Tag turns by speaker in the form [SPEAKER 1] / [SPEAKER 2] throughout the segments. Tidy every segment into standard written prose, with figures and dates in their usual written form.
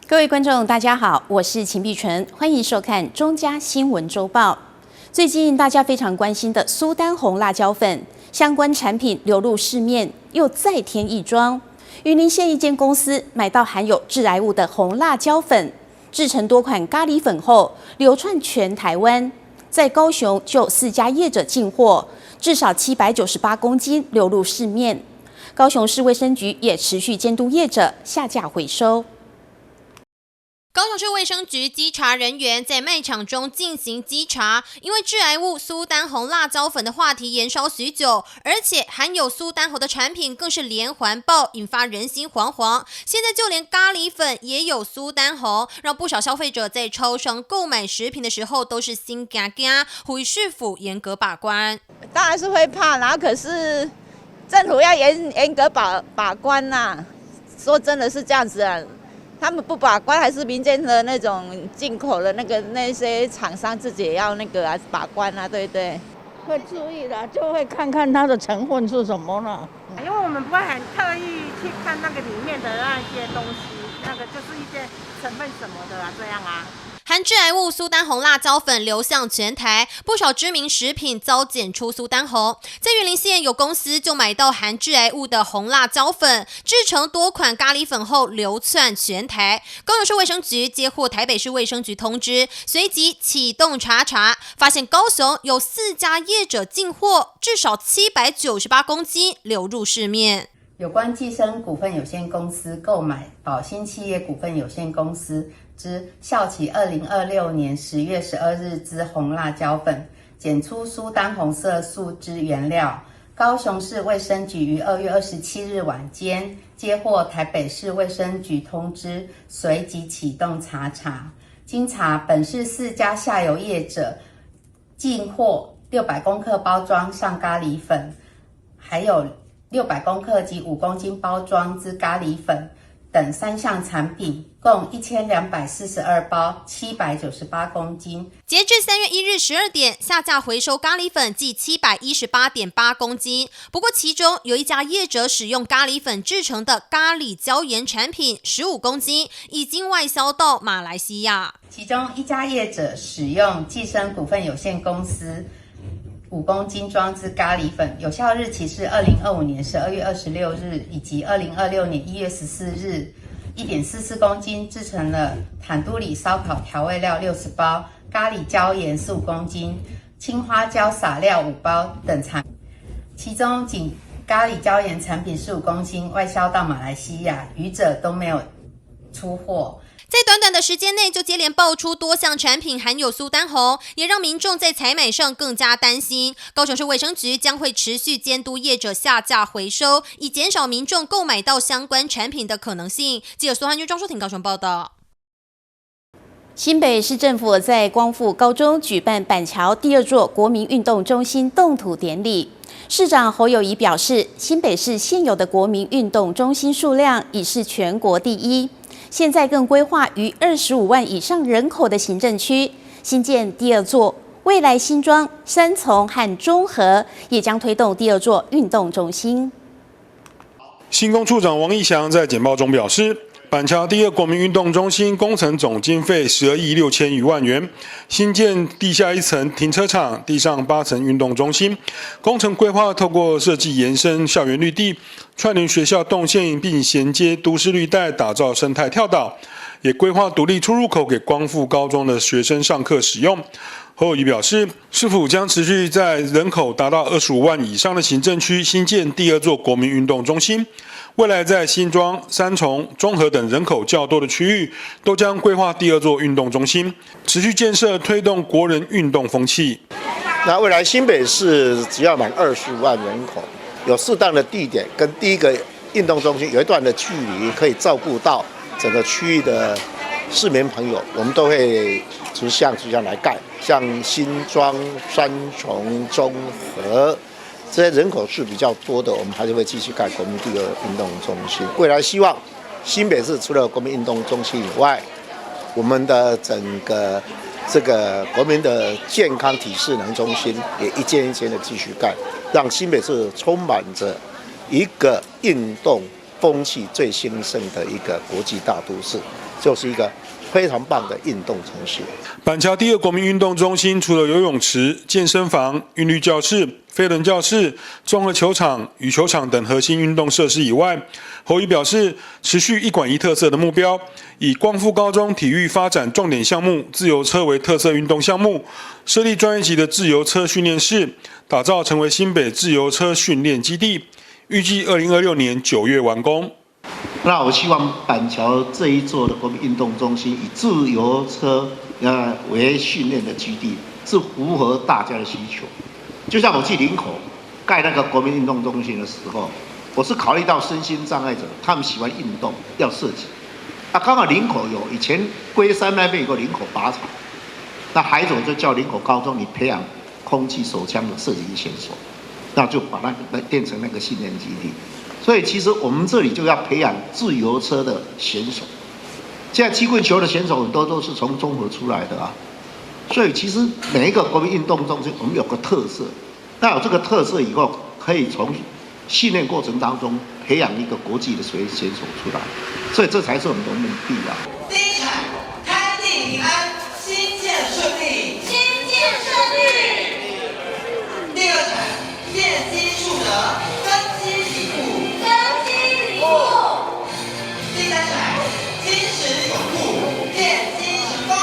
[SPEAKER 1] 各位观众，大家好，我是秦碧纯，欢迎收看中嘉新闻周报。最近大家非常关心的苏丹红辣椒粉相关产品流入市面，又再添一桩。云林县一间公司买到含有致癌物的红辣椒粉，制成多款咖喱粉后，流窜全台湾。在高雄就4家业者进货，至少798公斤流入市面。高雄市卫生局也持续监督业者下架回收。
[SPEAKER 2] 高雄市卫生局稽查人员在卖场中进行稽查，因为致癌物苏丹红辣椒粉的话题延烧许久，而且含有苏丹红的产品更是连环爆，引发人心惶惶。现在就连咖喱粉也有苏丹红，让不少消费者在超商购买食品的时候都是心惊惊，呼吁市府严格把关。
[SPEAKER 3] 当然是会怕啦，可是政府要严格把关啦。说真的是这样子啊。他们不把关，还是民间的那种进口的那些厂商自己也要把关啊，对不对？
[SPEAKER 4] 会注意的，就会看看它的成分是什么了。
[SPEAKER 5] 因为我们不会很特意去看那个里面的那些东西，那个就是一些成分什么的啊，这样啊。
[SPEAKER 2] 含致癌物苏丹红辣椒粉流向全台，不少知名食品遭检出苏丹红。在云林县有公司就买到含致癌物的红辣椒粉，制成多款咖喱粉后流窜全台。高雄市卫生局接获台北市卫生局通知，随即启动查，发现高雄有4家业者进货，至少798公斤流入市面。
[SPEAKER 6] 有关寄生股份有限公司购买宝兴企业股份有限公司之效期2026年10月12日之红辣椒粉，检出苏丹红色素之原料。高雄市卫生局于2月27日晚间接获台北市卫生局通知，随即启动查。经查，本市4家下游业者进货600公克包装上咖喱粉，还有600公克及5公斤包装之咖喱粉等3项产品，共1242包，798公斤。
[SPEAKER 2] 截至3月1日12点，下架回收咖喱粉计718.8公斤。不过，其中有1家业者使用咖喱粉制成的咖喱椒盐产品15公斤，已经外销到马来西亚。
[SPEAKER 6] 其中1家业者使用寄生股份有限公司5公斤装之咖喱粉，有效日期是2025年12月26日以及2026年1月14日，1.44公斤制成了坦都里烧烤调味料60包、咖喱椒盐15公斤、青花椒撒料5包等产品，其中仅咖喱椒盐产品15公斤外销到马来西亚，余者都没有出货。
[SPEAKER 2] 在短短的时间内就接连爆出多项产品含有苏丹红，也让民众在采买上更加担心。高雄市卫生局将会持续监督业者下架回收，以减少民众购买到相关产品的可能性。记者苏汉君、庄淑婷高雄报道。
[SPEAKER 1] 新北市政府在光复高中举办板桥第2座国民运动中心动土典礼。市长侯友宜表示，新北市现有的国民运动中心数量已是全国第1。现在更规划于25万以上人口的行政区新建第2座，未来新庄、三重和中和也将推动第2座运动中心。
[SPEAKER 7] 新工处长王义祥在简报中表示，板桥第2国民运动中心工程总经费12亿6千余万元，新建地下1层停车场，地上8层运动中心。工程规划透过设计延伸校园绿地，串联学校动线，并衔接都市绿带，打造生态跳岛。也规划独立出入口给光复高中的学生上课使用。侯友宜表示，市府将持续在人口达到25万以上的行政区新建第2座国民运动中心。未来在新庄、三重、中和等人口较多的区域，都将规划第2座运动中心，持续建设推动国人运动风气。
[SPEAKER 8] 那未来新北市只要满25万人口，有适当的地点跟第1个运动中心有一段的距离，可以照顾到整个区域的市民朋友，我们都会逐项来盖。像新庄、三重、中和这些人口数比较多的，我们还是会继续盖国民第2运动中心。未来希望新北市除了国民运动中心以外，我们的整个这个国民的健康体适能中心也一间一间的继续盖，让新北市充满着一个运动风气最兴盛的一个国际大都市。就是一个非常棒的运动城市。
[SPEAKER 7] 板桥第二国民运动中心除了游泳池、健身房、韵律教室、飞轮教室、综合球场、羽球场等核心运动设施以外，侯乙表示，持续一馆一特色的目标，以光复高中体育发展重点项目自由车为特色运动项目，设立专业级的自由车训练室，打造成为新北自由车训练基地，预计2026年9月完工。
[SPEAKER 8] 那我希望板桥这一座的国民运动中心以自由车为训练的基地，是符合大家的需求。就像我去林口盖那个国民运动中心的时候，我是考虑到身心障碍者他们喜欢运动要设计。刚好林口有以前龟山那边有个林口靶场，那孩子就叫林口高中你培养空气手枪的射击选手，那就把那个变成那个训练基地。所以其实我们这里就要培养自由车的选手。现在曲棍球的选手很多都是从中和出来的啊。所以其实每一个国民运动中心我们有个特色，那有这个特色以后，可以从训练过程当中培养一个国际的选手出来，所以这才是我们的目的啊。
[SPEAKER 9] 第一场开地平安，新建顺利，新建顺利。第二场业绩树德，根基底部，根基底部。第三场金石永固，奠基成功，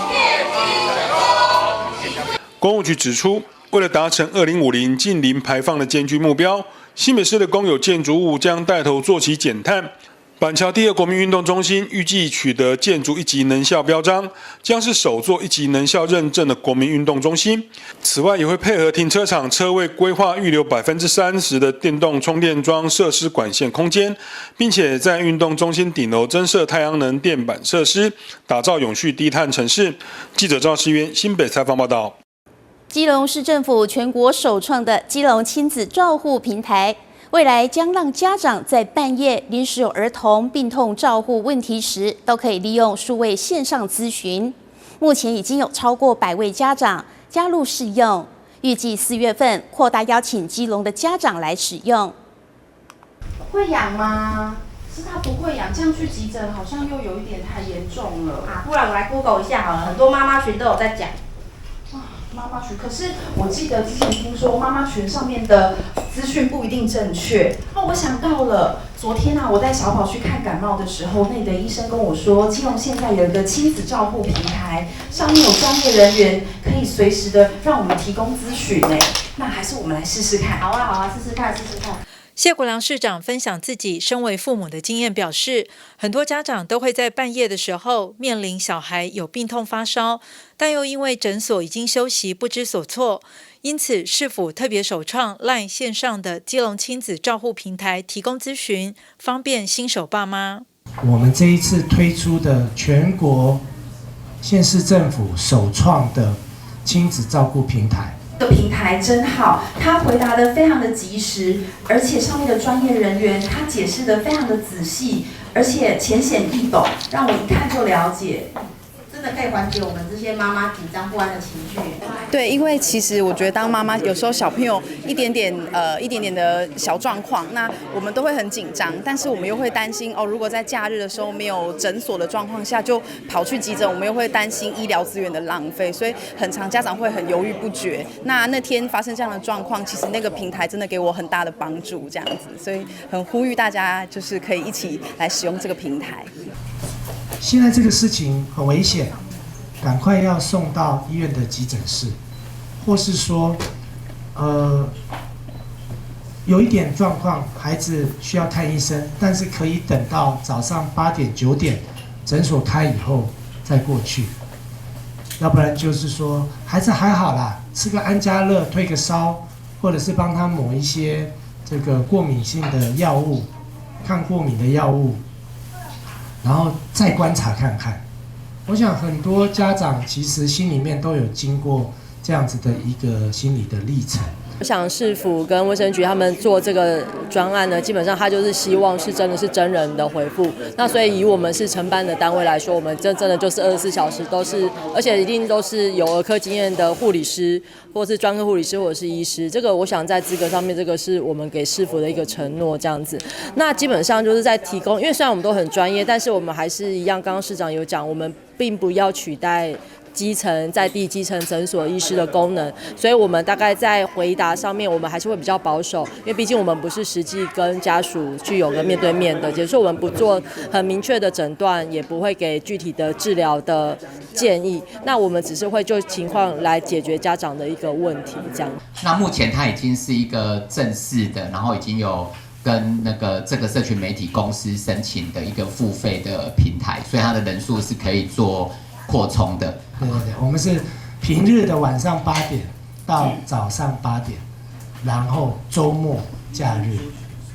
[SPEAKER 9] 奠基成功。
[SPEAKER 7] 公务局指出，为了达成2050净零排放的艰巨目标，新北市的公有建筑物将带头做起减碳。板桥第二国民运动中心预计取得建筑1级能效标章，将是首座1级能效认证的国民运动中心。此外，也会配合停车场车位规划预留30%的电动充电桩设施管线空间，并且在运动中心顶楼增设太阳能电板设施，打造永续低碳城市。记者赵世渊新北采访报道。
[SPEAKER 1] 基隆市政府全国首创的基隆亲子照护平台，未来将让家长在半夜临时有儿童病痛照护问题时，都可以利用数位线上咨询。目前已经有超过100位家长加入试用，预计4月份扩大邀请基隆的家长来使用。
[SPEAKER 10] 会痒吗？是他不会痒，这样去急诊好像又有一点太严重了啊！不然我来 Google 一下好了，很多妈妈群都有在讲。妈妈群，可是我记得之前听说妈妈群上面的资讯不一定正确。我想到了，昨天我带小宝去看感冒的时候，那里的医生跟我说，基隆现在有一个亲子照护平台，上面有专业人员可以随时的让我们提供咨询呢。那还是我们来试试看。好啊，试试看。
[SPEAKER 11] 谢国良市长分享自己身为父母的经验，表示很多家长都会在半夜的时候面临小孩有病痛发烧，但又因为诊所已经休息不知所措，因此市府特别首创 LINE 线上的基隆亲子照护平台，提供咨询，方便新手爸妈。
[SPEAKER 12] 我们这一次推出的全国县市政府首创的亲子照顾平台，
[SPEAKER 10] 这个平台真好，他回答的非常的及时，而且上面的专业人员他解释的非常的仔细，而且浅显易懂，让我一看就了解。真的可以缓解我们这些妈妈紧张不安的情绪。
[SPEAKER 13] 对，因为其实我觉得当妈妈有时候小朋友一点点的小状况，那我们都会很紧张，但是我们又会担心如果在假日的时候没有诊所的状况下就跑去急诊，我们又会担心医疗资源的浪费，所以很常家长会很犹豫不决。那天发生这样的状况，其实那个平台真的给我很大的帮助，这样子，所以很呼吁大家就是可以一起来使用这个平台。
[SPEAKER 12] 现在这个事情很危险，赶快要送到医院的急诊室，或是说，有一点状况，孩子需要看医生，但是可以等到早上8点9点诊所开以后再过去，要不然就是说孩子还好啦，吃个安佳乐退个烧，或者是帮他抹一些这个过敏性的药物，抗过敏的药物。然后再观察看看，我想很多家长其实心里面都有经过这样子的一个心理的历程。
[SPEAKER 14] 我想市府跟卫生局他们做这个专案呢，基本上他就是希望是真的是真人的回复。那所以以我们是承办的单位来说，我们真的就是24小时都是，而且一定都是有儿科经验的护理师，或是专科护理师或者是医师。这个我想在资格上面，这个是我们给市府的一个承诺这样子。那基本上就是在提供，因为虽然我们都很专业，但是我们还是一样，刚刚市长有讲，我们并不要取代基层在地基层诊所医师的功能，所以我们大概在回答上面，我们还是会比较保守，因为毕竟我们不是实际跟家属具有个面对面的，也就是我们不做很明确的诊断，也不会给具体的治疗的建议。那我们只是会就情况来解决家长的一个问题，这样。
[SPEAKER 15] 那目前它已经是一个正式的，然后已经有跟这个社群媒体公司申请的一个付费的平台，所以它的人数是可以做扩充的。
[SPEAKER 12] 对，我们是平日的晚上8点到早上8点，然后周末假日，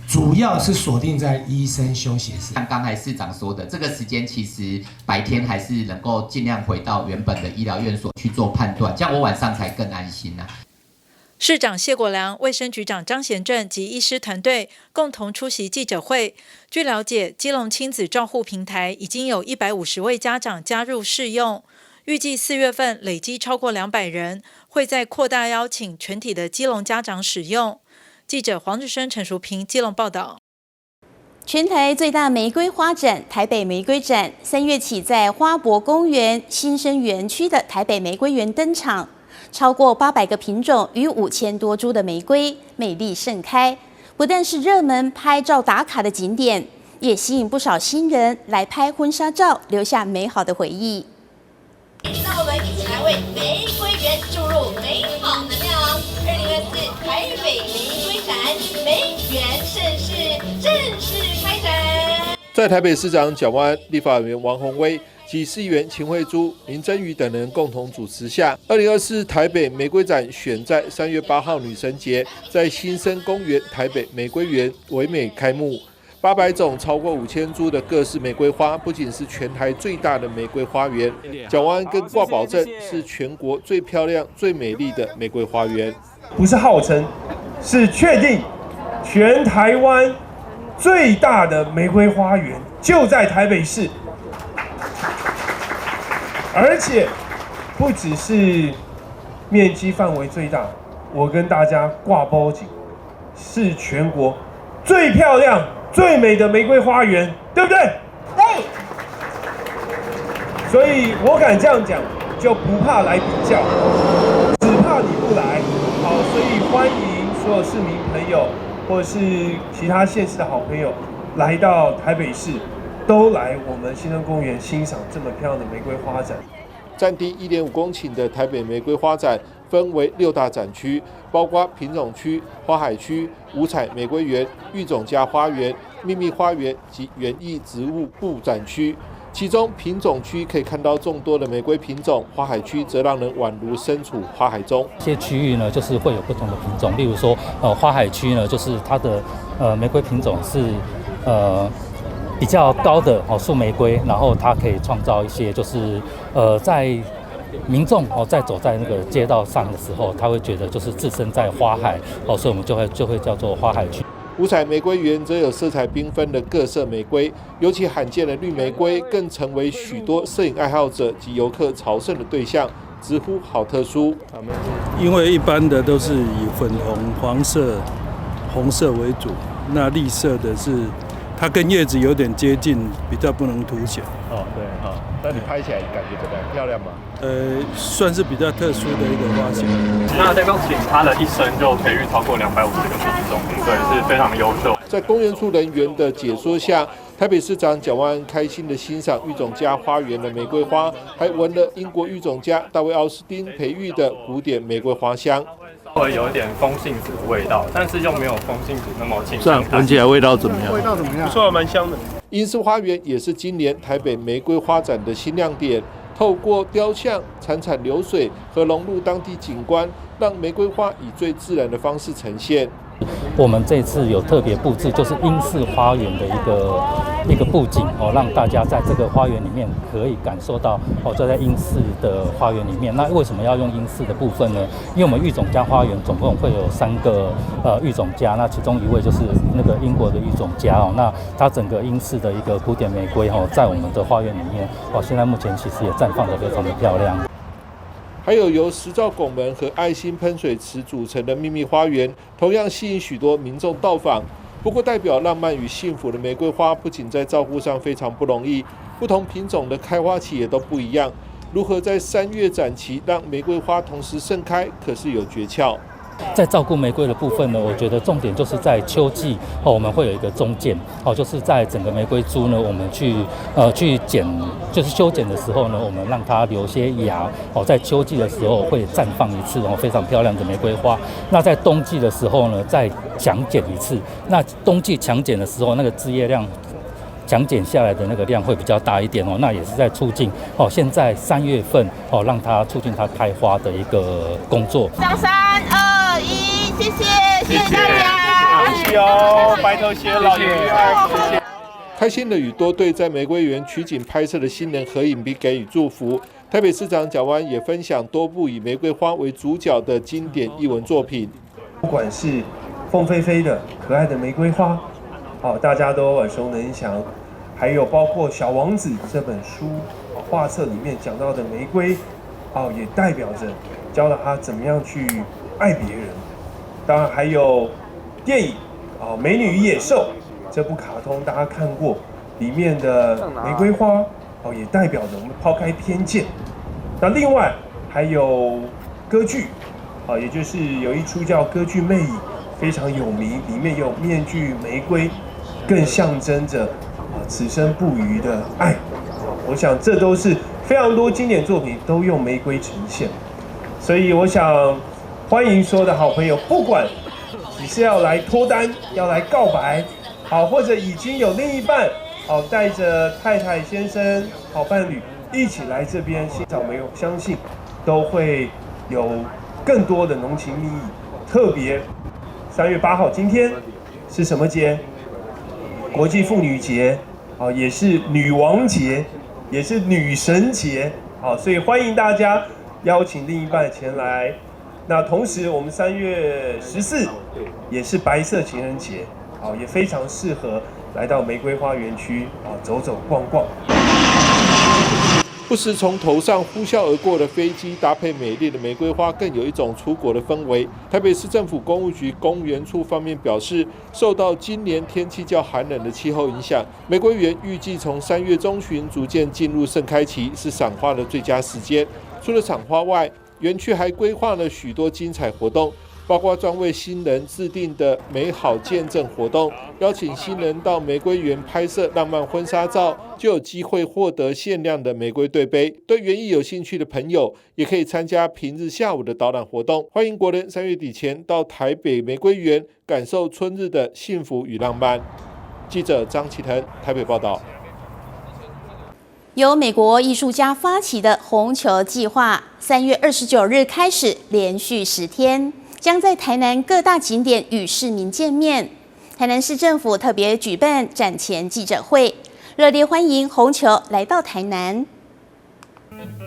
[SPEAKER 12] 主要是锁定在医生休息室。
[SPEAKER 15] 像刚才市长说的，这个时间其实白天还是能够尽量回到原本的医疗院所去做判断，这样我晚上才更安心啊。
[SPEAKER 11] 市长谢国良、卫生局长张贤政及医师团队共同出席记者会。据了解，基隆亲子照护平台已经有150位家长加入试用，预计4月份累积超过200人，会再扩大邀请全体的基隆家长使用。记者黄志生、陈淑平基隆报道。
[SPEAKER 1] 全台最大玫瑰花展台北玫瑰展3月起在花博公园新生园区的台北玫瑰园登场。超过800个品种与5000多株的玫瑰美丽盛开，不但是热门拍照打卡的景点，也吸引不少新人来拍婚纱照，留下美好的回忆。
[SPEAKER 16] 让我们一起来为玫瑰园注入美好能量。2024台北玫瑰展，玫园盛世正式开展。
[SPEAKER 17] 在台北市长蒋万安、立法委员王宏威及市议员秦慧珠、林珍瑜等人共同主持下，2024台北玫瑰展选在3月8号女神节，在新生公园台北玫瑰园唯美开幕。800种超过5000株的各式玫瑰花，不仅是全台最大的玫瑰花园，蒋万安更挂保证是全国最漂亮、最美丽的玫瑰花园。
[SPEAKER 18] 不是号称，是确定，全台湾最大的玫瑰花园就在台北市。而且不只是面积范围最大，我跟大家挂包警，是全国最漂亮、最美的玫瑰花园，对不对？对。所以我敢这样讲，就不怕来比较，只怕你不来。好，所以欢迎所有市民朋友，或是其他县市的好朋友，来到台北市。都来我们新生公园欣赏这么漂亮的玫瑰花展。
[SPEAKER 17] 占地1.5公顷的台北玫瑰花展分为6大展区，包括品种区、花海区、五彩玫瑰园、育种家花园、秘密花园及园艺植物布展区。其中品种区可以看到众多的玫瑰品种，花海区则让人宛如身处花海中。
[SPEAKER 19] 这些区域呢，就是会有不同的品种，例如说，花海区呢，就是它的玫瑰品种是比较高的树玫瑰，然后它可以创造一些就是在民众在走在那个街道上的时候，他会觉得就是置身在花海所以我们就会叫做花海区。
[SPEAKER 17] 五彩玫瑰园则有色彩缤纷的各色玫瑰，尤其罕见的绿玫瑰更成为许多摄影爱好者及游客朝圣的对象，直呼好特殊。
[SPEAKER 20] 因为一般的都是以粉红、黄色、红色为主，那绿色的是它跟叶子有点接近，比较不能凸显。
[SPEAKER 17] 对那你拍起来感觉怎么样？漂亮吗？
[SPEAKER 20] 算是比较特殊的一个花型。
[SPEAKER 21] 那代表请它的一生就培育超过250个品种，对，是非常优秀。
[SPEAKER 17] 在公园处人员的解说下，台北市长蒋万安开心地欣赏育种家花园的玫瑰花，还闻了英国育种家大卫奥斯汀培育的古典玫瑰花香。
[SPEAKER 21] 稍微有一点风信子的味道，但是又没有风信子那么清香。
[SPEAKER 20] 闻起来味道怎么样？
[SPEAKER 21] 味道怎么样？
[SPEAKER 20] 不错，蛮香的。
[SPEAKER 17] 英式花园也是今年台北玫瑰花展的新亮点，透过雕像、潺潺流水和融入当地景观，让玫瑰花以最自然的方式呈现。
[SPEAKER 19] 我们这次有特别布置，就是英式花园的一个布景哦，让大家在这个花园里面可以感受到哦，就在英式的花园里面。那为什么要用英式的部分呢？因为我们育种家花园总共会有3个育种家，那其中一位就是那个英国的育种家哦，那它整个英式的一个古典玫瑰哦，在我们的花园里面哦，现在目前其实也绽放得非常的漂亮。
[SPEAKER 17] 还有由10兆拱门和爱心喷水池组成的秘密花园，同样吸引许多民众到访。不过，代表浪漫与幸福的玫瑰花，不仅在照顾上非常不容易，不同品种的开花期也都不一样。如何在3月展期让玫瑰花同时盛开，可是有诀窍。
[SPEAKER 19] 在照顾玫瑰的部分呢，我觉得重点就是在秋季哦，我们会有一个中剪哦，就是在整个玫瑰株呢，我们去剪，就是修剪的时候呢，我们让它留些芽哦，在秋季的时候会绽放一次哦，非常漂亮的玫瑰花。那在冬季的时候呢，再强剪一次。那冬季强剪的时候，那个枝叶量强剪下来的那个量会比较大一点哦，那也是在促进哦，现在3月份哦，让它促进它开花的一个工作。
[SPEAKER 16] 3、2、1，谢谢，谢谢大家，
[SPEAKER 18] 谢谢哦，白头偕老，谢谢。
[SPEAKER 17] 开心的宇多对在玫瑰园取景拍摄的新人合影并给予祝福。台北市长蒋万安也分享多部以玫瑰花为主角的经典艺文作品，
[SPEAKER 18] 不管是凤飞飞的可爱的玫瑰花，好，大家都耳熟能详。还有包括《小王子》这本书画册里面讲到的玫瑰，也代表着教了他怎么样去爱别人。当然还有电影《美女与野兽》这部卡通，大家看过，里面的玫瑰花也代表着我们抛开偏见。那另外还有歌剧，也就是有一出叫《歌剧魅影》，非常有名，里面有面具玫瑰，更象征着此生不渝的爱。我想这都是非常多经典作品都用玫瑰呈现，所以我想欢迎所有的好朋友，不管你是要来脱单、要来告白，或者已经有另一半，带着太太、先生、好伴侣一起来这边欣赏玫瑰，相信都会有更多的浓情蜜意。特别3月8号今天是什么节？国际妇女节，也是女王节，也是女神节，所以欢迎大家邀请另一半前来。那同时我们3月14也是白色情人节，也非常适合来到玫瑰花园区走走逛逛。
[SPEAKER 17] 不时从头上呼啸而过的飞机，搭配美丽的玫瑰花，更有一种出国的氛围。台北市政府公务局公园处方面表示，受到今年天气较寒冷的气候影响，玫瑰园预计从3月中旬逐渐进入盛开期，是赏花的最佳时间。除了赏花外，园区还规划了许多精彩活动，包括专为新人制定的美好见证活动，邀请新人到玫瑰园拍摄浪漫婚纱照，就有机会获得限量的玫瑰对杯。对园艺有兴趣的朋友，也可以参加平日下午的导览活动。欢迎国人3月底前到台北玫瑰园感受春日的幸福与浪漫。记者张启腾台北报道。
[SPEAKER 1] 由美国艺术家发起的红球计划，3月29日开始，连续10天，将在台南各大景点与市民见面。台南市政府特别举办展前记者会，热烈欢迎红球来到台南。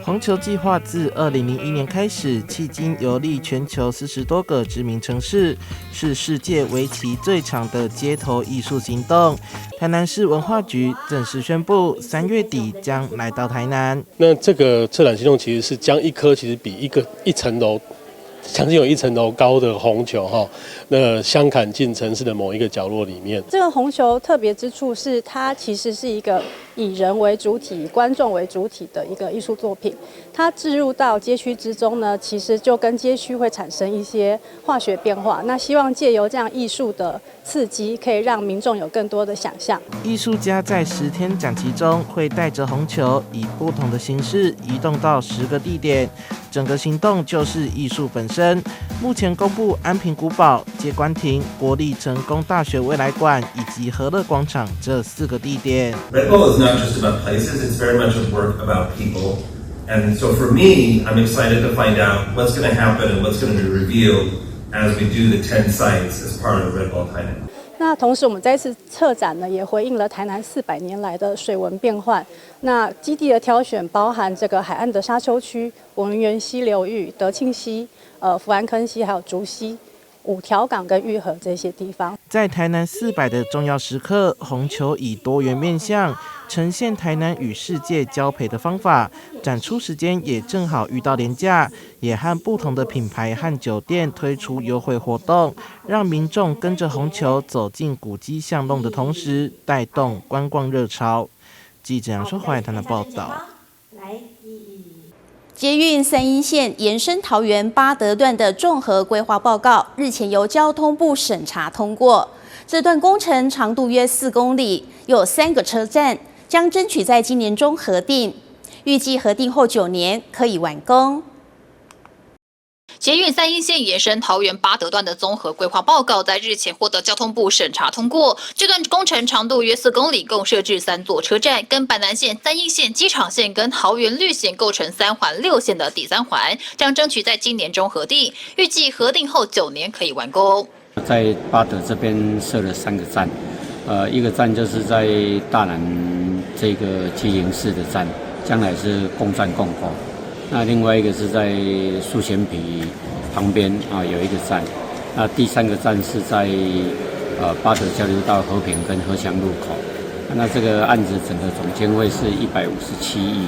[SPEAKER 3] 红球计划自2001年开始，迄今游历全球40多个知名城市，是世界为期最长的街头艺术行动。台南市文化局正式宣布，3月底将来到台南。
[SPEAKER 22] 那这个策展行动其实是将一颗其实比一层楼将近有1层楼高的红球那相砍进城市的某一个角落里面。
[SPEAKER 23] 这个红球特别之处是，它其实是一个以人为主体、以观众为主体的一个艺术作品。它置入到街区之中呢，其实就跟街区会产生一些化学变化。那希望借由这样艺术的刺激，可以让民众有更多的想象。
[SPEAKER 3] 艺术家在10天展期中会带着红球，以不同的形式移动到10个地点。整个行动就是艺术本身。目前公布安平古堡、接官亭、国立成功大学未来馆以及和乐广场这4个地点。
[SPEAKER 24] Red Bull is not just about places; it's very much a work about people. And so for me, I'm excited to find out what's going to happen and what's going to be revealed as we do the 10 sites as part of Red Ball Thailand.
[SPEAKER 23] 那同时，我们这次策展呢，也回应了台南400年来的水文变换。那基地的挑选包含这个海岸的沙丘区、文园溪流域、德庆溪、福安坑溪，还有竹溪、五条港跟玉河这些地方。
[SPEAKER 3] 在台南400的重要时刻，红球以多元面向呈现台南与世界交配的方法，展出时间也正好遇到连假，也和不同的品牌和酒店推出优惠活动，让民众跟着红球走进古迹巷弄的同时，带动观光热潮。记者杨淑怀台南报道。
[SPEAKER 1] 捷运三鶯线延伸桃园八德段的综合规划报告日前由交通部审查通过。这段工程长度约4公里，有3个车站，将争取在今年中核定，预计核定后9年可以完工。
[SPEAKER 2] 捷运三鶯线延伸桃园八德段的综合规划报告在日前获得交通部审查通过。这段工程长度约4公里，共设置3座车站，跟板南线、三鶯线、机场线跟桃园绿线构成3环6线的第3环，将争取在今年中核定，预计核定后9年可以完工。
[SPEAKER 4] 在八德这边设了3个站，一个站就是在大南这个机营市的站，将来是共站共构。那另外一个是在树前皮旁边有一个站，那第3个站是在八德交流道和平跟河翔路口。那这个案子整个总经费是157亿，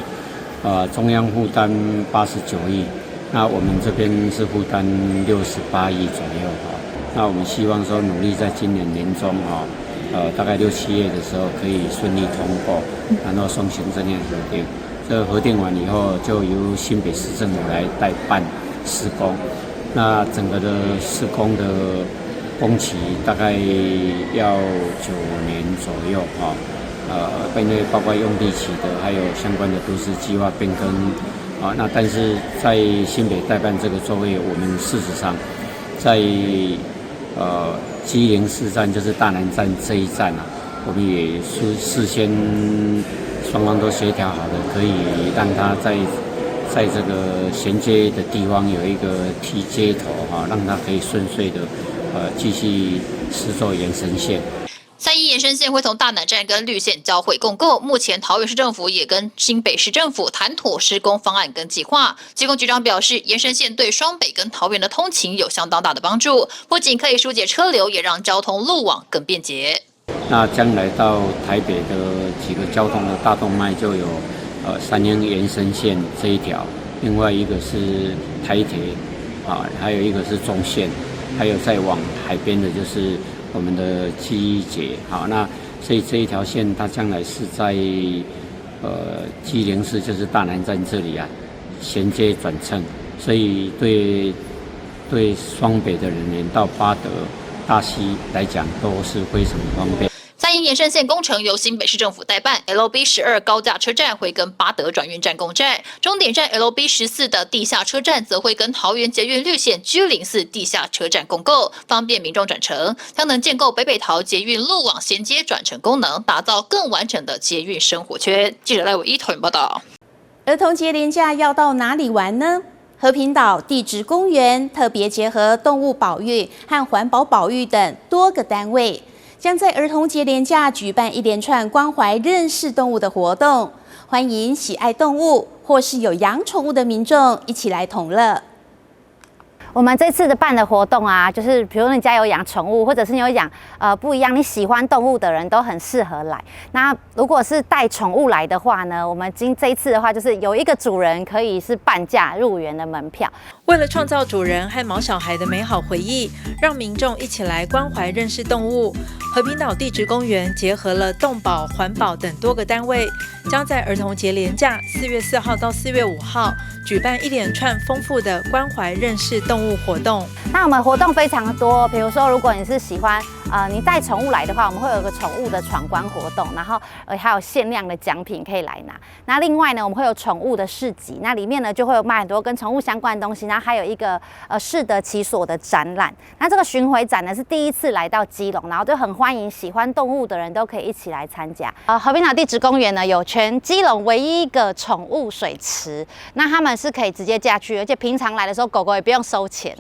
[SPEAKER 4] 中央负担89亿，那我们这边是负担68亿左右那我们希望说努力在今年年中大概6、7月的时候可以顺利通过，然后送行政院核定。这核定完以后，就由新北市政府来代办施工。那整个的施工的工期大概要9年左右因为包括用地期的，还有相关的都市计划变更那但是在新北代办这个座位，我们事实上在基营市站就是大南站这一站我们也事先双方都协调好的，可以让它在这个衔接的地方有一个T接头让它可以顺遂的继续施作延伸线。
[SPEAKER 2] 三鶯延伸线会从大南站跟绿线交汇共构，目前桃园市政府也跟新北市政府谈妥施工方案跟计划。机工局长表示，延伸线对双北跟桃园的通勤有相当大的帮助，不仅可以疏解车流，也让交通路网更便捷。
[SPEAKER 4] 那将来到台北的几个交通的大动脉就有三鶯延伸线这一条，另外一个是台铁还有一个是中线，还有再往海边的就是我们的基捷那所以这一条线它将来是在基营市就是大南站这里衔接转乘，所以对双北的人员到八德、大溪来讲都是非常方便。
[SPEAKER 2] 三鶯延伸线工程由新北市政府代办 ，LB12 高架车站会跟八德转运站共站，终点站 LB14 的地下车站则会跟桃园捷运绿线 G04 地下车站共构，方便民众转乘，将能建构北北桃捷运路网衔接转乘功能，打造更完整的捷运生活圈。记者赖伟一桃园报道。
[SPEAKER 1] 儿童节连假要到哪里玩呢？和平岛地质公园特别结合动物保育和环保保育等多个单位，将在儿童节连假举办一连串关怀认识动物的活动，欢迎喜爱动物或是有养宠物的民众一起来同乐。
[SPEAKER 5] 我们这次的办的活动就是比如说你家有养宠物，或者是你有养不一样你喜欢动物的人，都很适合来。那如果是带宠物来的话呢，我们这一次的话，就是有一个主人可以是半价入园的门票。
[SPEAKER 11] 为了创造主人和毛小孩的美好回忆，让民众一起来关怀认识动物，和平岛地质公园结合了动保、环保等多个单位，将在儿童节连假4月4号到4月5号举办一连串丰富的关怀认识动物活动。
[SPEAKER 5] 那我们活动非常多，比如说如果你是喜欢你带宠物来的话，我们会有个宠物的闯关活动，然后还有限量的奖品可以来拿。那另外呢，我们会有宠物的市集，那里面呢就会有卖很多跟宠物相关的东西，然后还有一个适得其所的展览。那这个巡回展呢是第一次来到基隆，然后就很欢迎喜欢动物的人都可以一起来参加。和平岛地质公园呢有全基隆唯一一个宠物水池，那他们是可以直接下去，而且平常来的时候狗狗也不用收钱。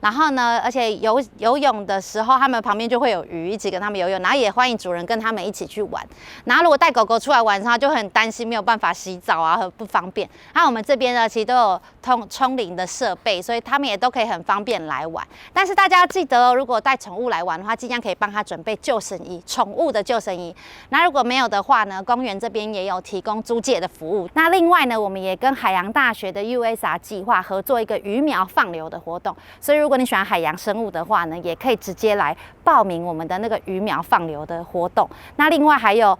[SPEAKER 5] 然后呢，而且游泳的时候，他们旁边就会有鱼一起跟他们游泳，然后也欢迎主人跟他们一起去玩。然后如果带狗狗出来玩的话，就会很担心没有办法洗澡啊，很不方便。那我们这边呢，其实都有冲淋的设备，所以他们也都可以很方便来玩。但是大家要记得哦，如果带宠物来玩的话，尽量可以帮他准备救生衣，宠物的救生衣。那如果没有的话呢，公园这边也有提供租借的服务。那另外呢，我们也跟海洋大学的 USR 计划合作一个鱼苗放流的活动，所以如果你喜欢海洋生物的话呢，也可以直接来报名我们的那个鱼苗放流的活动。那另外还有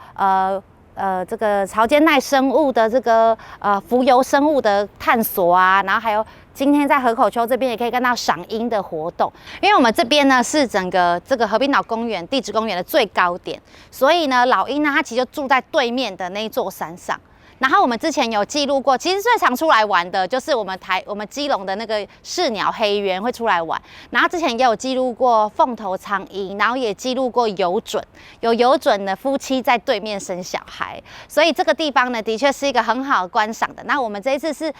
[SPEAKER 5] 这个潮间带生物的这个浮游生物的探索啊，然后还有今天在河口丘这边也可以看到赏鹰的活动。因为我们这边呢是整个这个和平岛公园地质公园的最高点，所以呢老鹰呢它其实就住在对面的那一座山上。然后我们之前有记录过，其实最常出来玩的就是我们基隆的那个市鸟黑鸢会出来玩，然后之前也有记录过凤头苍鹰，然后也记录过游隼，有游隼的夫妻在对面生小孩，所以这个地方呢的确是一个很好观赏的。那我们这一次是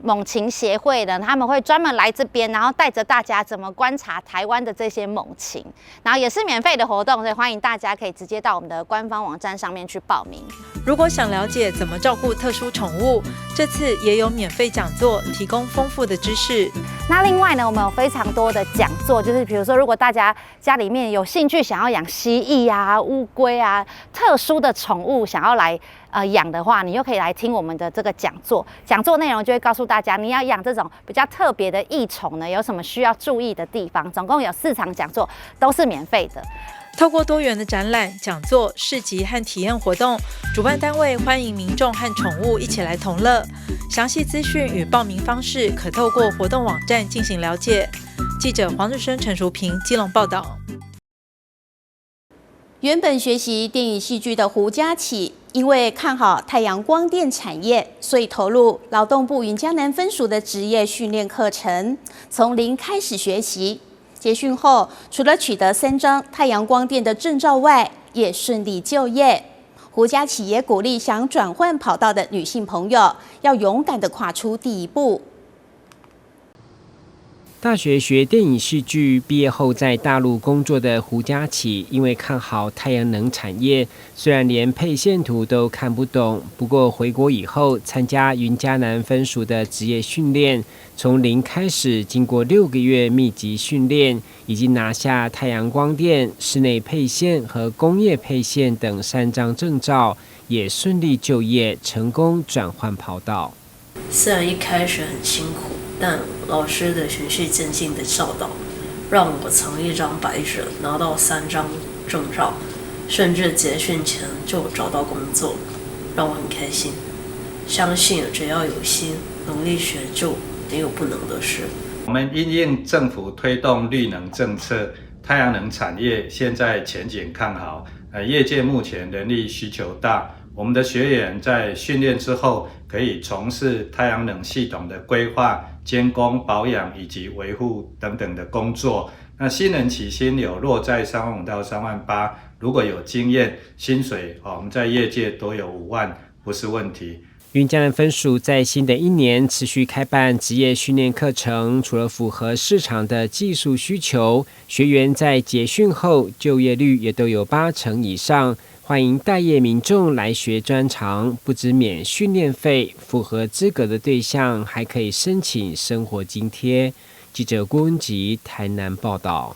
[SPEAKER 5] 猛禽协会的，他们会专门来这边，然后带着大家怎么观察台湾的这些猛禽，然后也是免费的活动，所以欢迎大家可以直接到我们的官方网站上面去报名。
[SPEAKER 11] 如果想了解怎么照顾特殊宠物，这次也有免费讲座，提供丰富的知识。
[SPEAKER 5] 那另外呢，我们有非常多的讲座，就是比如说，如果大家家里面有兴趣想要养蜥蜴啊、乌龟啊，特殊的宠物想要来养的话，你又可以来听我们的这个讲座。讲座内容就会告诉大家，你要养这种比较特别的益虫呢，有什么需要注意的地方。总共有4场讲座，都是免费的。
[SPEAKER 11] 透过多元的展览、讲座、市集和体验活动，主办单位欢迎民众和宠物一起来同乐。详细资讯与报名方式可透过活动网站进行了解。记者黄日升、陈淑平，基隆报道。
[SPEAKER 1] 原本学习电影戏剧的胡家启，因为看好太阳光电产业，所以投入劳动部云嘉南分署的职业训练课程，从零开始学习。结训后，除了取得3张太阳光电的证照外，也顺利就业。胡家启也鼓励想转换跑道的女性朋友，要勇敢地跨出第一步。
[SPEAKER 6] 大学学电影戏剧，毕业后在大陆工作的胡家启，因为看好太阳能产业，虽然连配线图都看不懂，不过回国以后参加云嘉南分署的职业训练，从零开始，经过6个月密集训练，已经拿下太阳光电、室内配线和工业配线等3张证照，也顺利就业，成功转换跑道。
[SPEAKER 7] 虽然一开始很辛苦，但老师的循序渐进的教导，让我从1张白纸拿到3张证照，甚至结训前就找到工作，让我很开心。相信只要有心，努力学就没有不能的事。
[SPEAKER 8] 我们因应政府推动绿能政策，太阳能产业现在前景看好，业界目前人力需求大。我们的学员在训练之后，可以从事太阳能系统的规划、监工、保养以及维护等等的工作。那新人起薪有落在35000到38000，如果有经验，薪水我们在业界都有5万，不是问题。
[SPEAKER 6] 云嘉南分署在新的1年持续开办职业训练课程，除了符合市场的技术需求，学员在结训后就业率也都有80%以上。欢迎待业民众来学专长，不只免训练费，符合资格的对象还可以申请生活津贴。记者郭文吉台南报道。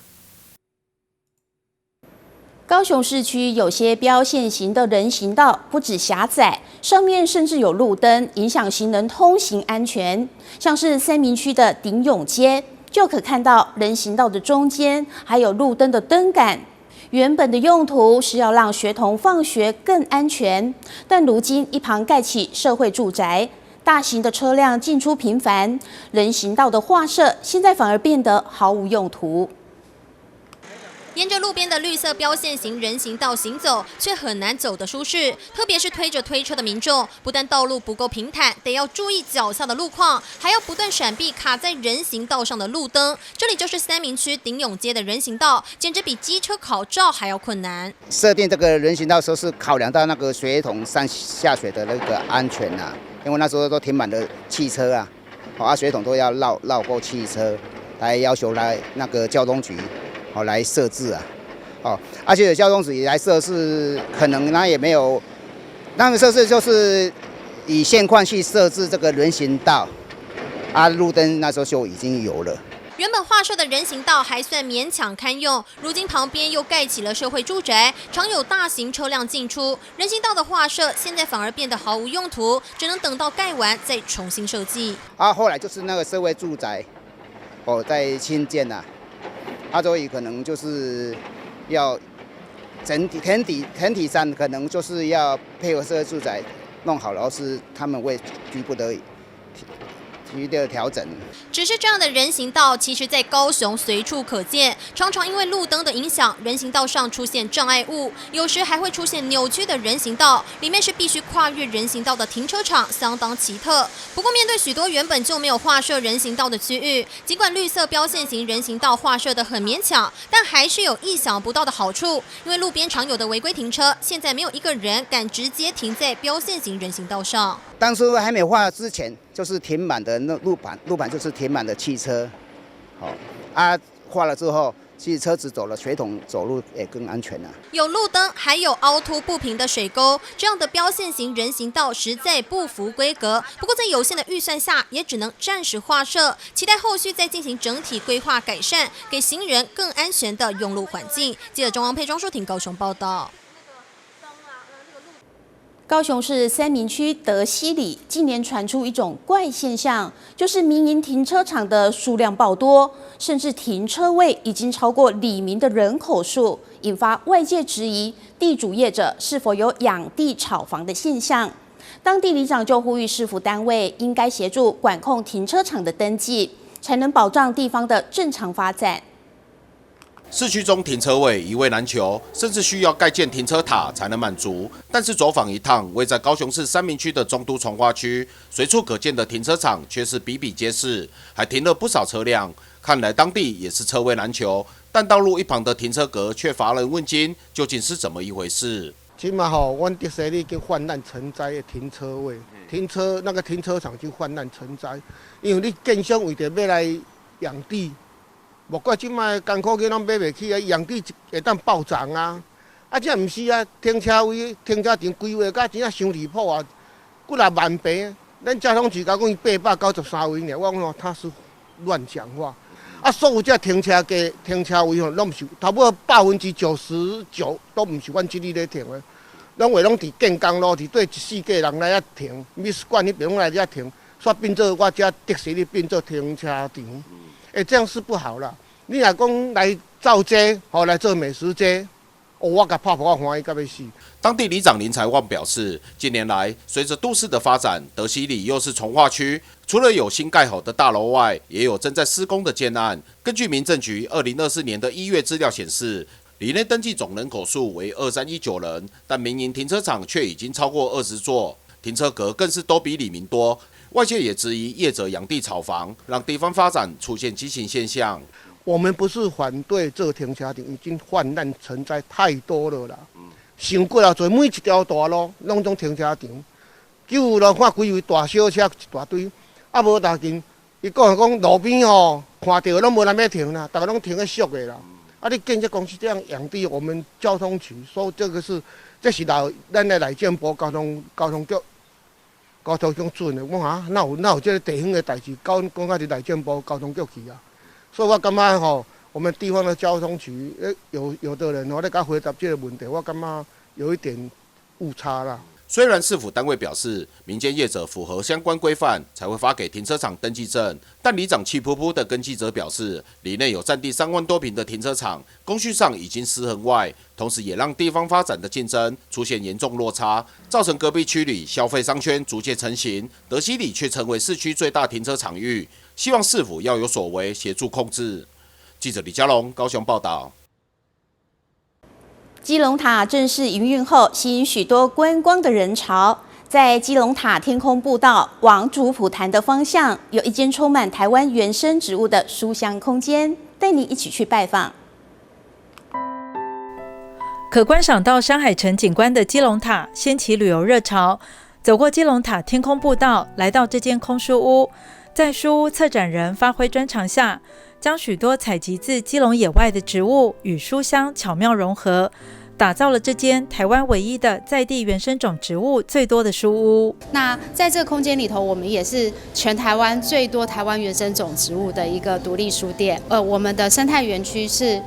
[SPEAKER 1] 高雄市区有些标线型的人行道不止狭窄，上面甚至有路灯，影响行人通行安全。像是三民区的鼎永街，就可看到人行道的中间还有路灯的灯杆。原本的用途是要让学童放学更安全，但如今一旁盖起社会住宅，大型的车辆进出频繁，人行道的画设现在反而变得毫无用途。
[SPEAKER 9] 沿着路边的绿色标线型人行道行走，却很难走得舒适。特别是推着推车的民众，不但道路不够平坦，得要注意脚下的路况，还要不断闪避卡在人行道上的路灯。这里就是三民区顶永街的人行道，简直比机车考照还要困难。
[SPEAKER 10] 设定这个人行道时候是考量到那个水桶上下水的那个安全啊，因为那时候都停满了汽车啊，水桶都要绕过汽车，来要求来那个交通局来设置啊，而且交通局来设置，可能那也没有，那个设置就是以现况去设置这个人行道，路灯那时候就已经有了。
[SPEAKER 9] 原本划设的人行道还算勉强堪用，如今旁边又盖起了社会住宅，常有大型车辆进出。人行道的划设现在反而变得毫无用途，只能等到盖完再重新设计。
[SPEAKER 10] 后来就是那个社会住宅，在新建啊，所以可能就是要整体田体上可能就是要配合社会住宅弄好，然后是他们会局部的调整。
[SPEAKER 9] 只是这样的人行道，其实在高雄随处可见，常常因为路灯的影响，人行道上出现障碍物，有时还会出现扭曲的人行道，里面是必须跨越人行道的停车场，相当奇特。不过面对许多原本就没有划设人行道的区域，尽管绿色标线型人行道划设得很勉强，但还是有意想不到的好处，因为路边常有的违规停车，现在没有一个人敢直接停在标线型人行道上。
[SPEAKER 10] 当初还没画之前，就是停满的那路板就是停满的汽车，画了之后，其实车子走了，水桶走路也更安全了。
[SPEAKER 9] 有路灯，还有凹凸不平的水沟，这样的标线型人行道实在不符规格。不过在有限的预算下，也只能暂时划设，期待后续再进行整体规划改善，给行人更安全的用路环境。记者钟王佩、庄淑婷高雄报道。
[SPEAKER 1] 高雄市三民区德西里近年传出一种怪现象，就是民营停车场的数量爆多，甚至停车位已经超过里民的人口数，引发外界质疑地主业者是否有养地炒房的现象。当地里长就呼吁市府单位应该协助管控停车场的登记，才能保障地方的正常发展。
[SPEAKER 13] 市区中停车位一位难求，甚至需要盖建停车塔才能满足。但是走访一趟，位在高雄市三民区的中都重划区，随处可见的停车场却是比比皆是，还停了不少车辆。看来当地也是车位难求，但道路一旁的停车格却乏人问津，究竟是怎么一回事？
[SPEAKER 14] 起码阮德西里已经泛滥成灾的停车位，停车场就泛滥成灾，因为你建商为着要来养地。莫怪即摆艰苦囡拢买袂起啊，养地会当暴涨啊！这毋是啊，停车位、停车场规划甲真正伤离谱啊，几若万平，咱交通局甲讲伊893位呢，我讲他是乱讲话。所有这停车位拢毋是，差不多99%都毋是阮这里咧停的，拢伫建工路，伫对14家人来遐停，美术馆迄边拢来遐停，煞变做我这德西里变做停车场。这样是不好了。你若讲来造街，来做美食街，我甲拍破我欢喜到要死。
[SPEAKER 13] 当地里长林才旺表示，近年来随着都市的发展，德西里又是重划区，除了有新盖好的大楼外，也有正在施工的建案。根据民政局2024年的1月资料显示，里内登记总人口数为2319人，但民营停车场却已经超过20座，停车格更是都比里民多。外界也质疑业者养地炒房，让地方发展出现畸形现象。
[SPEAKER 14] 我们不是反对这停车场，已经泛滥成灾太多了啦。想过了做每一条大路拢种停车场，就路看规位大小车一大堆，无大间。伊讲路边看到拢无人要停啦，大家拢停咧俗的啦。你建设公司这样养地，我们交通局说这是咱的内政部交通局。交通局准的，我讲哪有这个地方的代志，讲到是内政部交通局去啊。所以我感觉我们地方的交通局，有的人咧甲回答这个问题，我感觉有一点误差啦。
[SPEAKER 13] 虽然市府单位表示，民间业者符合相关规范才会发给停车场登记证，但里长气噗噗的跟记者表示，里内有占地3万多坪的停车场，工序上已经失衡外，同时也让地方发展的竞争出现严重落差，造成隔壁区里消费商圈逐渐成型，德西里却成为市区最大停车场域。希望市府要有所为，协助控制。记者李佳龙高雄报道。
[SPEAKER 1] 基隆塔正式营运后，吸引许多观光的人潮。在基隆塔天空步道往主普坛的方向，有一间充满台湾原生植物的书香空间，带你一起去拜访。
[SPEAKER 11] 可观赏到山海城景观的基隆塔掀起旅游热潮。走过基隆塔天空步道，来到这间空书屋，在书屋策展人发挥专长下，将许多采集自基隆野外的植物与书香巧妙融合，打造了这间台湾唯一的在地原生种植物最多的书屋。
[SPEAKER 12] 那在这个空间里头，我们也是全台湾最多台湾原生种植物的一个独立书店。我们的生态园区是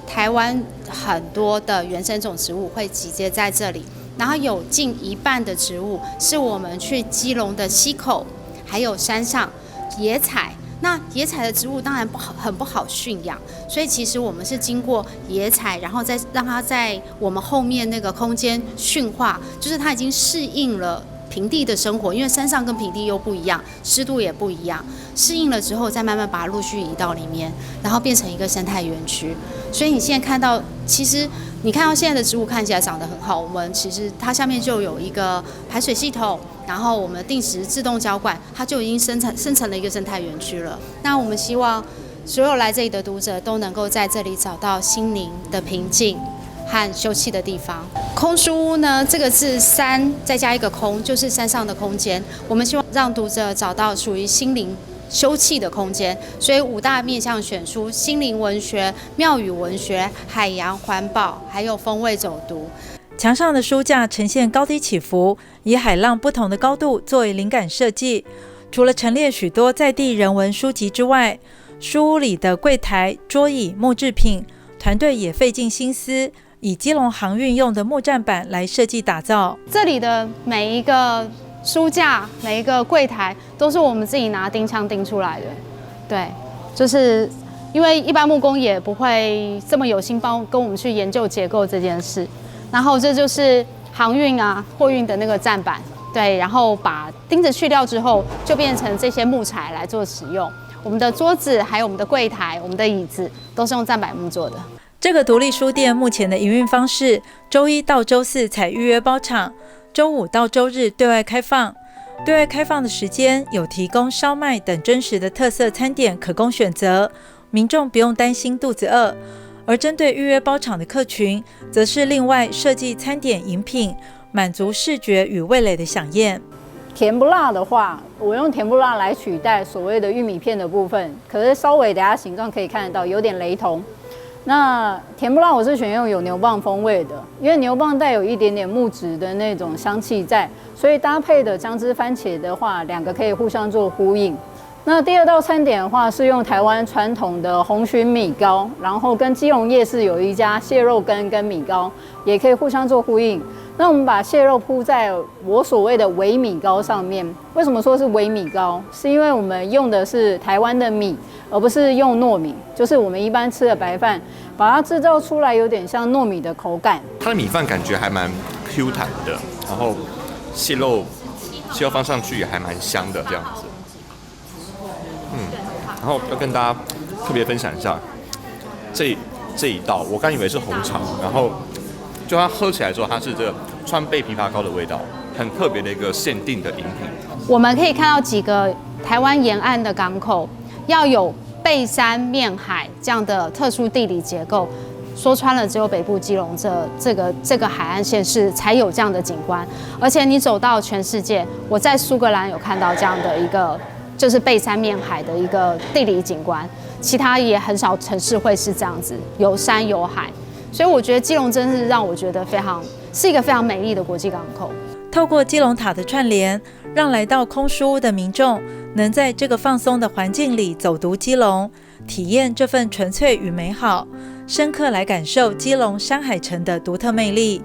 [SPEAKER 12] 台湾很多的原生种植物会集结在这里，然后有近一半的植物是我们去基隆的溪口还有山上野采。那野采的植物当然很不好驯养，所以其实我们是经过野采，然后再让它在我们后面那个空间驯化，就是它已经适应了平地的生活，因为山上跟平地又不一样，湿度也不一样，适应了之后再慢慢把它陆续移到里面，然后变成一个生态园区。所以你现在看到，其实你看到现在的植物看起来长得很好，我们其实它下面就有一个排水系统，然后我们定时自动浇灌，它就已经生成了一个生态园区了。那我们希望所有来这里的读者都能够在这里找到心灵的平静和休憩的地方。空书屋呢，这个是山再加一个空，就是山上的空间。我们希望让读者找到属于心灵休憩的空间，所以5大面向选书：心灵文学、庙宇文学、海洋环保，还有风味走读。
[SPEAKER 11] 墙上的书架呈现高低起伏，以海浪不同的高度作为灵感设计。除了陈列许多在地人文书籍之外，书屋里的柜台、桌椅、木制品，团队也费尽心思，以基隆航运用的木栈板来设计打造。
[SPEAKER 12] 这里的每一个书架、每一个柜台都是我们自己拿钉枪钉出来的。对，就是因为一般木工也不会这么有心跟我们去研究结构这件事。然后这就是航运啊、货运的那个站板，对，然后把钉子去掉之后，就变成这些木材来做使用。我们的桌子、还有我们的柜台、我们的椅子，都是用站板木做的。
[SPEAKER 11] 这个独立书店目前的营运方式，周一到周四采预约包场，周五到周日对外开放。对外开放的时间有提供烧麦等真实的特色餐点可供选择，民众不用担心肚子饿。而针对预约包场的客群，则是另外设计餐点饮品，满足视觉与味蕾的饗宴。
[SPEAKER 23] 甜不辣的话，我用甜不辣来取代所谓的玉米片的部分，可是稍微等下形状可以看得到有点雷同。那甜不辣我是选用有牛蒡风味的，因为牛蒡带有一点点木质的那种香气在，所以搭配的姜汁番茄的话，两个可以互相做呼应。那第二道餐点的话，是用台湾传统的红鲟米糕，然后跟基隆夜市有一家蟹肉羹跟米糕，也可以互相做呼应。那我们把蟹肉铺在我所谓的微米糕上面。为什么说是微米糕？是因为我们用的是台湾的米，而不是用糯米，就是我们一般吃的白饭，把它制造出来有点像糯米的口感。
[SPEAKER 15] 它的米饭感觉还蛮 Q 弹的，然后蟹肉放上去也还蛮香的这样子。然后要跟大家特别分享一下这一道，我刚以为是红肠，然后就它喝起来之后，它是这个川贝枇杷膏的味道，很特别的一个限定的饮品。
[SPEAKER 12] 我们可以看到几个台湾沿岸的港口要有背山面海这样的特殊地理结构，说穿了只有北部基隆这个海岸线是才有这样的景观。而且你走到全世界，我在苏格兰有看到这样的一个就是背山面海的一个地理景观，其他也很少城市会是这样子，有山有海。所以我觉得基隆真是让我觉得是一个非常美丽的国际港口。
[SPEAKER 11] 透过基隆塔的串联，让来到空书屋的民众能在这个放松的环境里走读基隆，体验这份纯粹与美好，深刻来感受基隆山海城的独特魅力。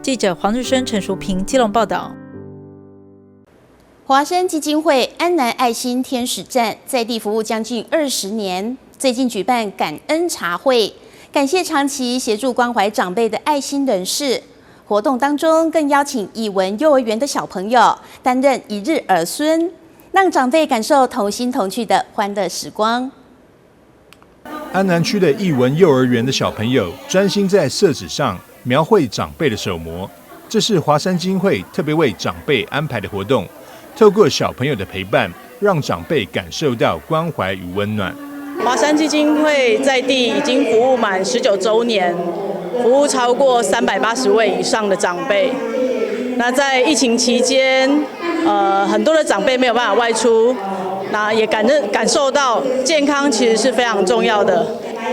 [SPEAKER 11] 记者黄日升、陈淑平基隆报道。
[SPEAKER 1] 华山基金会安南爱心天使站在地服务将近20年，最近举办感恩茶会，感谢长期协助关怀长辈的爱心人士。活动当中更邀请艺文幼儿园的小朋友担任一日儿孙，让长辈感受同心同趣的欢乐时光。
[SPEAKER 20] 安南区的艺文幼儿园的小朋友专心在色纸上
[SPEAKER 16] 描绘长辈的手模。这是华山基金会特别为长辈安排的活动，透过小朋友的陪伴，让长辈感受到关怀与温暖。
[SPEAKER 19] 华山基金会在地已经服务满19周年，服务超过380位以上的长辈。那在疫情期间，很多的长辈没有办法外出，那也感受到健康其实是非常重要的。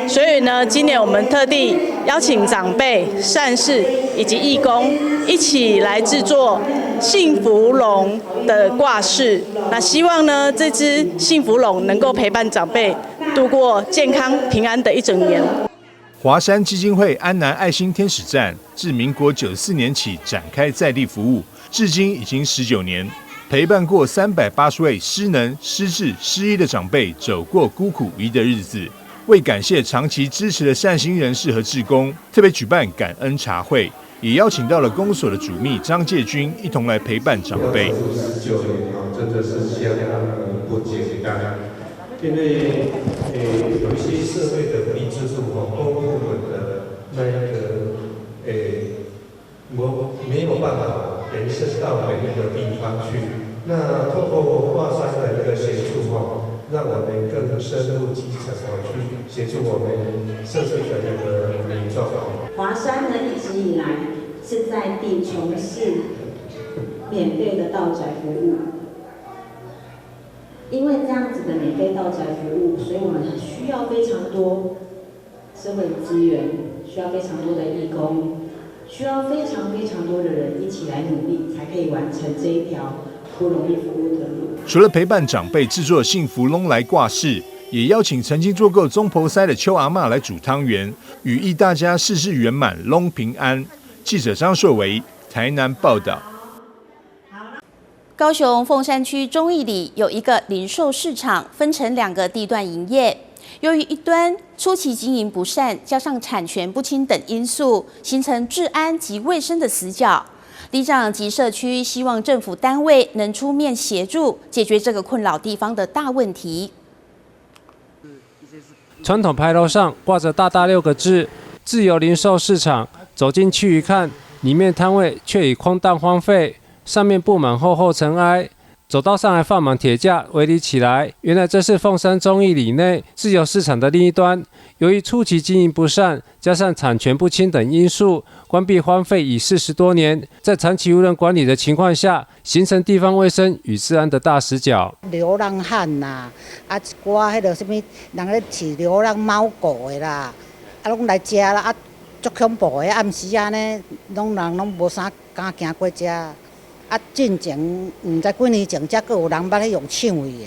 [SPEAKER 19] 所以呢，今年我们特地邀请长辈、善士以及义工一起来制作幸福龙的挂饰。那希望呢，这只幸福龙能够陪伴长辈度过健康平安的一整年。
[SPEAKER 16] 华山基金会安南爱心天使站自民国94年起展开在地服务，至今已经19年，陪伴过380位失能、失智、失医的长辈走过孤苦无依的日子。为感谢长期支持的善心人士和志工，特别举办感恩茶会，也邀请到了公所的主秘张介军一同来陪伴长辈。
[SPEAKER 20] 19年真的是相当不简单，因为有一些社会的福利制度公部门的那一个没有办法延伸到每一个地方去。那透过华山的一个协助让我们更深入基层去协助我们社区的那个民众。
[SPEAKER 21] 华山呢一直以来是在地从事免费的到宅服务，因为这样子的免费到宅服务，所以我们需要非常多社会资源，需要非常多的义工，需要非常多的人一起来努力，才可以完成这一条不容易服务的路。
[SPEAKER 16] 除了陪伴长辈制作幸福笼来挂饰，也邀请曾经做过中婆塞的邱阿嬷来煮汤圆，寓意大家事事圆满，笼平安。记者张硕维台南报道。
[SPEAKER 1] 高雄凤山区忠义里有一个零售市场，分成2个地段营业。由于一端初期经营不善，加上产权不清等因素，形成治安及卫生的死角。里长及社区希望政府单位能出面协助解决这个困扰地方的大问题。
[SPEAKER 25] 传统牌楼上挂着大大6个字“自由零售市场”，走进去一看，里面摊位却已空荡荒废，上面布满厚厚尘埃。走道上还放满铁架围篱起来，原来这是凤山忠义里内自由市场的另一端。由于初期经营不善，加上产权不清等因素，关闭荒废已40多年。在长期无人管理的情况下，形成地方卫生与治安的大死角。
[SPEAKER 26] 流浪汉呐，一寡迄个什么人咧饲流浪猫狗的啦，拢来食啦，足恐怖的，暗时啊呢，人拢无啥敢行过食。进前唔知几年前，才有人捌咧用抢位的。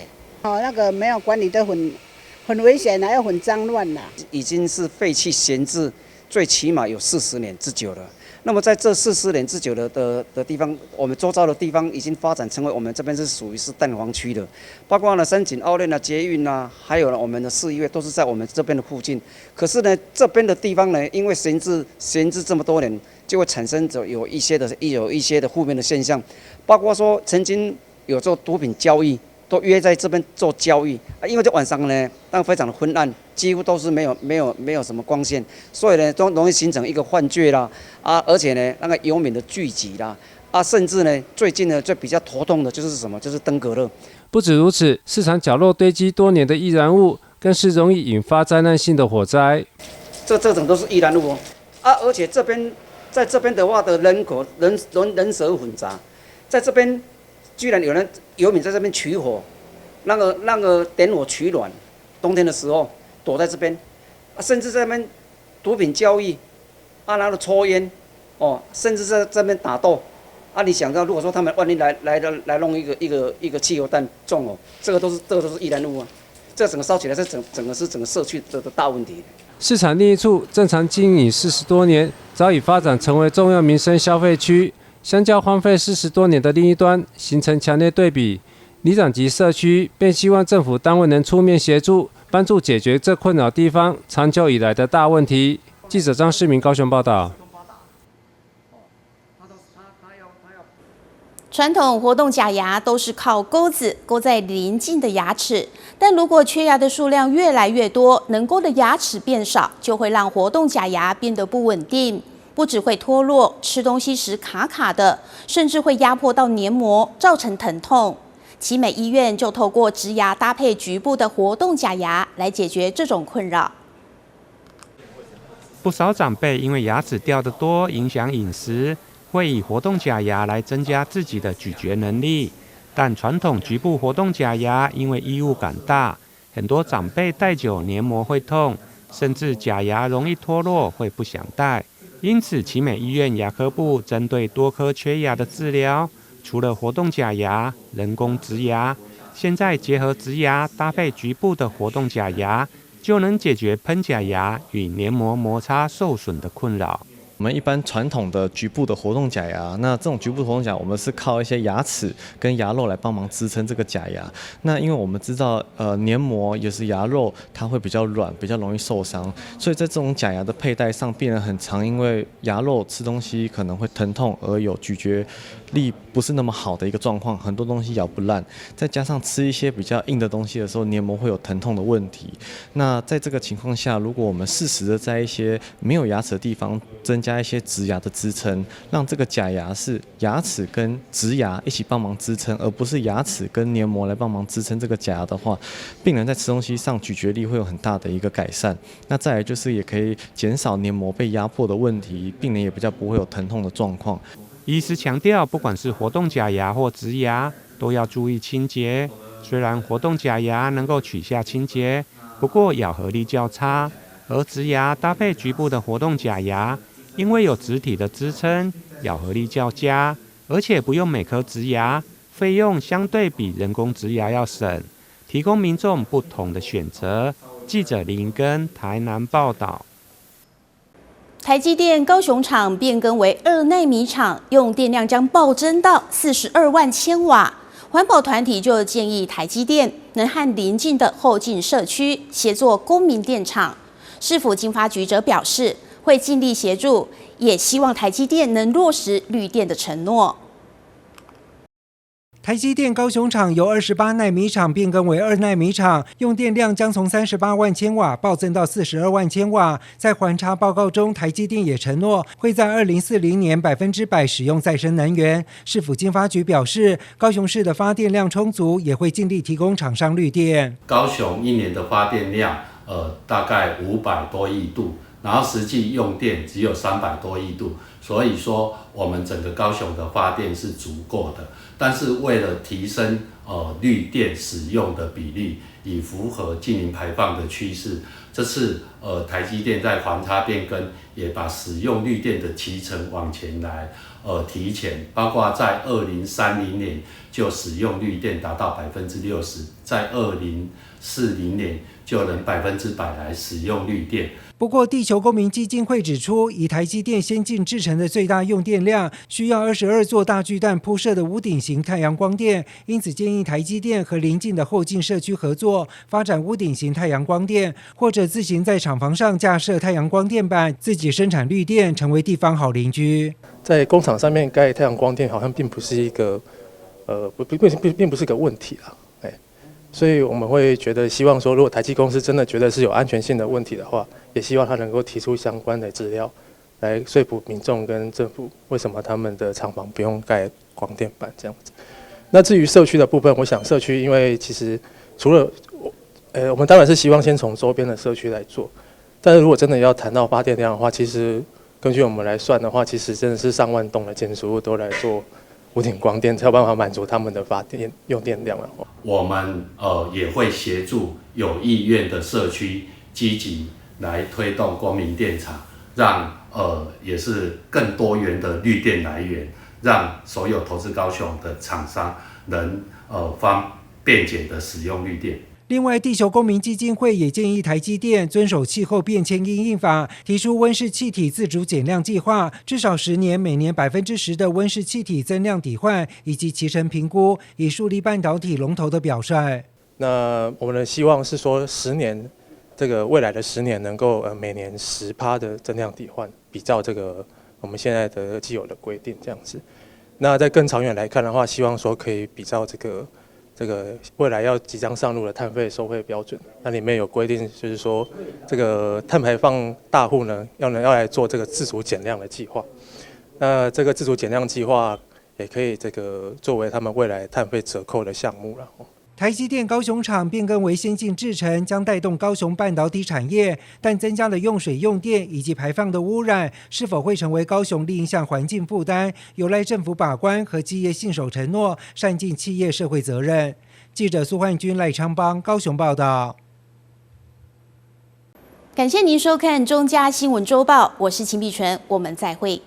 [SPEAKER 27] 那个没有管理的很危险啊，又很脏乱啦。
[SPEAKER 28] 已经是废弃闲置，最起码有40年之久了。那么在这40年之久的地方，我们周遭的地方已经发展成为我们这边是属于是蛋黄区的，包括呢三井奥莱捷运啊，还有呢我们的市医院都是在我们这边的附近。可是呢这边的地方呢，因为闲置这么多年，就会产生着有一些的负面的现象，包括说曾经有做毒品交易，都约在这边做交易啊，因为这晚上呢，但非常的昏暗，几乎都是没有什么光线，所以呢，都容易形成一个幻觉啦啊，而且呢，那个游民的聚集啦啊，甚至呢，最近呢，最比较头痛的就是什么？就是登革热。
[SPEAKER 25] 不止如此，市场角落堆积多年的易燃物，更是容易引发灾难性的火灾。
[SPEAKER 28] 这种都是易燃物哦啊，而且在这边的话的人蛇混杂，在这边居然有人游民在这边取火，那个点火取暖，冬天的时候躲在这边，啊，甚至在那边毒品交易，啊，然后抽烟，哦，甚至在这边打斗，啊，你想到如果说他们万一来弄一个汽油弹中哦，这个都是易燃物啊，这整个烧起来，这整个社区的大问题。
[SPEAKER 25] 市场另一处正常经营40多年，早已发展成为重要民生消费区。相较荒废40多年的另一端，形成强烈对比。里长及社区便希望政府单位能出面协助，帮助解决这困扰地方长久以来的大问题。记者张世明高雄报道。
[SPEAKER 1] 传统活动假牙都是靠钩子勾在邻近的牙齿，但如果缺牙的数量越来越多，能勾的牙齿变少，就会让活动假牙变得不稳定。不只会脱落，吃东西时卡卡的，甚至会压迫到黏膜，造成疼痛。奇美医院就透过植牙搭配局部的活动假牙来解决这种困扰。
[SPEAKER 2] 不少长辈因为牙齿掉得多，影响饮食，会以活动假牙来增加自己的咀嚼能力。但传统局部活动假牙因为异物感大，很多长辈戴久黏膜会痛，甚至假牙容易脱落，会不想戴。因此，奇美医院牙科部针对多颗缺牙的治疗，除了活动假牙、人工植牙，现在结合植牙搭配局部的活动假牙，就能解决喷假牙与黏膜摩擦受损的困扰。
[SPEAKER 3] 我们一般传统的局部的活动假牙，那这种局部活动假牙，我们是靠一些牙齿跟牙肉来帮忙支撑这个假牙。那因为我们知道，黏膜也是牙肉，它会比较软，比较容易受伤，所以在这种假牙的佩戴上，病人很常因为牙肉吃东西可能会疼痛，而有咀嚼力不是那么好的一个状况，很多东西咬不烂，再加上吃一些比较硬的东西的时候，黏膜会有疼痛的问题。那在这个情况下，如果我们适时的在一些没有牙齿的地方增加一些植牙的支撑，让这个假牙是牙齿跟植牙一起帮忙支撑，而不是牙齿跟黏膜来帮忙支撑这个假牙的话，病人在吃东西上咀嚼力会有很大的一个改善。那再来就是也可以减少黏膜被压迫的问题，病人也比较不会有疼痛的状况。
[SPEAKER 2] 医师强调，不管是活动假牙或植牙，都要注意清洁。虽然活动假牙能够取下清洁，不过咬合力较差，而植牙搭配局部的活动假牙，因为有植体的支撑，咬合力较佳，而且不用每颗植牙，费用相对比人工植牙要省，提供民众不同的选择。记者林盈根台南报道。
[SPEAKER 1] 台积电高雄厂变更为2奈米厂，用电量将暴增到42万千瓦。环保团体就建议台积电能和邻近的后进社区协作公民电厂。市府经发局则表示，会尽力协助，也希望台积电能落实绿电的承诺。
[SPEAKER 4] 台积电高雄厂由28奈米厂变更为2奈米厂，用电量将从38万千瓦暴增到42万千瓦。在环查报告中，台积电也承诺会在2040年100%使用再生能源。市府经发局表示，高雄市的发电量充足，也会尽力提供厂商绿电。
[SPEAKER 8] 高雄一年的发电量，大概500多亿度。然后实际用电只有300多亿度，所以说我们整个高雄的发电是足够的。但是为了提升绿电使用的比例，以符合净零排放的趋势，这次台积电在环差变更也把使用绿电的期程往前来提前，包括在2030年就使用绿电达到60%，在2040年就能100%来使用绿电。
[SPEAKER 4] 不过，地球公民基金会指出，以台积电先进制程的最大用电量，需要22座大巨蛋铺设的屋顶型太阳光电，因此建议台积电和邻近的后进社区合作，发展屋顶型太阳光电，或者自行在厂房上架设太阳光电板，自己生产绿电，成为地方好邻居。
[SPEAKER 5] 在工厂上面盖太阳光电，好像并不是一个并不是一个问题啦。所以我们会觉得，希望说，如果台积公司真的觉得是有安全性的问题的话，也希望他能够提出相关的资料，来说服民众跟政府，为什么他们的厂房不用盖光电板这样子。那至于社区的部分，我想社区因为其实除了我们当然是希望先从周边的社区来做，但是如果真的要谈到发电量的话，其实根据我们来算的话，其实真的是上万栋的建筑物都来做屋顶光电，才有办法满足他们的发电用电量了。
[SPEAKER 8] 我们也会协助有意愿的社区积极来推动公民电厂，让也是更多元的绿电来源，让所有投资高雄的厂商能便捷的使用绿电。
[SPEAKER 4] 另外，地球公民基金会也建议台积电遵守气候变迁因应法，提出温室气体自主减量计划，至少10年，每年10%的温室气体增量抵换，以及期程评估，以树立半导体龙头的表率。
[SPEAKER 5] 那我们的希望是说，10年，这个未来的10年能够每年10%的增量抵换，比照这个我们现在的既有的规定这样子。那在更长远来看的话，希望说可以比照这这个未来即将上路的碳费收费标准，那里面有规定，就是说这个碳排放大户呢要来做这个自主减量的计划。那这个自主减量计划也可以这个作为他们未来碳费折扣的项目了。
[SPEAKER 4] 台积电高雄厂变更为先进制程，将带动高雄半导体产业，但增加了用水、用电以及排放的污染，是否会成为高雄另一项环境负担，有赖政府把关和企业信守承诺，善尽企业社会责任。记者苏焕君、赖昌邦高雄报道。
[SPEAKER 1] 感谢您收看中嘉新闻周报，我是秦碧纯，我们再会。